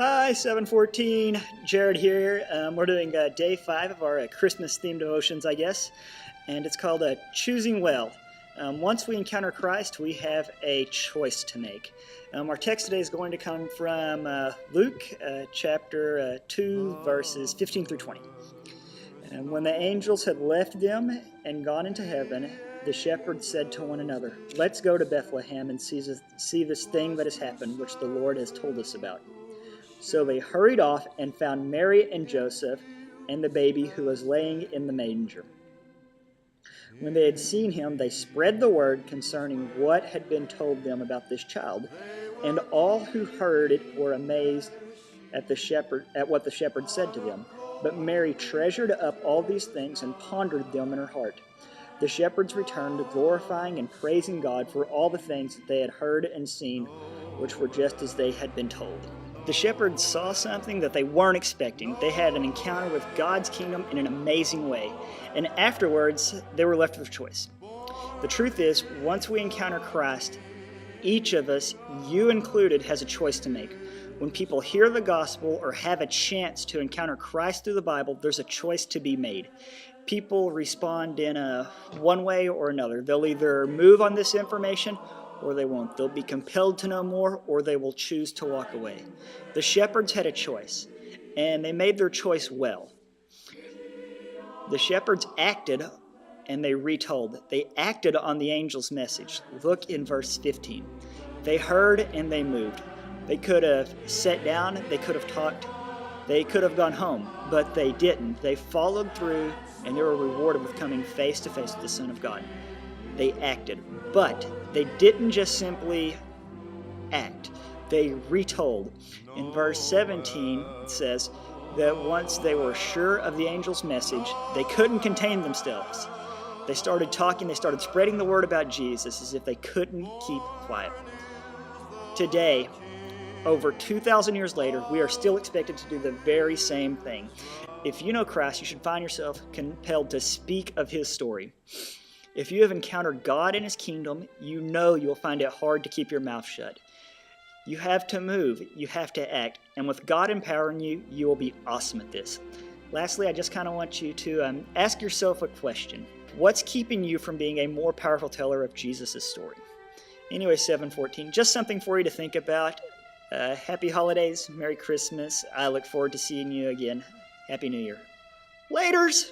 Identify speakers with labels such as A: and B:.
A: Hi, 714. Jared here. We're doing day 5 of our Christmas themed devotions, I guess, and it's called Choosing Well. Once we encounter Christ, we have a choice to make. Our text today is going to come from Luke chapter 2, verses 15 through 20. And when the angels had left them and gone into heaven, the shepherds said to one another, "Let's go to Bethlehem and see this thing that has happened, which the Lord has told us about." So they hurried off and found Mary and Joseph and the baby who was laying in the manger. When they had seen him, they spread the word concerning what had been told them about this child, and all who heard it were amazed at what the shepherd said to them. But Mary treasured up all these things and pondered them in her heart. The shepherds returned, glorifying and praising God for all the things that they had heard and seen, which were just as they had been told. The shepherds saw something that they weren't expecting. They had an encounter with God's kingdom in an amazing way, and afterwards, they were left with a choice. The truth is, once we encounter Christ, each of us, you included, has a choice to make. When people hear the gospel or have a chance to encounter Christ through the Bible, there's a choice to be made. People respond in one way or another. They'll either move on this information or they won't. They'll be compelled to know more, or they will choose to walk away. The shepherds had a choice, and they made their choice well. The shepherds acted, and they retold. They acted on the angel's message. Look in verse 15. They heard and they moved. They could have sat down, they could have talked, they could have gone home, but they didn't. They followed through, and they were rewarded with coming face to face with the Son of God. They acted, but they didn't just simply act. They retold. In verse 17, it says that once they were sure of the angel's message, they couldn't contain themselves. They started talking, they started spreading the word about Jesus as if they couldn't keep quiet. Today, over 2,000 years later, we are still expected to do the very same thing. If you know Christ, you should find yourself compelled to speak of his story. If you have encountered God and his kingdom, you know you'll find it hard to keep your mouth shut. You have to move, you have to act, and with God empowering you, you will be awesome at this. Lastly, I just kind of want you to ask yourself a question. What's keeping you from being a more powerful teller of Jesus' story? Anyway, 714, just something for you to think about. Happy holidays, Merry Christmas. I look forward to seeing you again. Happy New Year. Laters!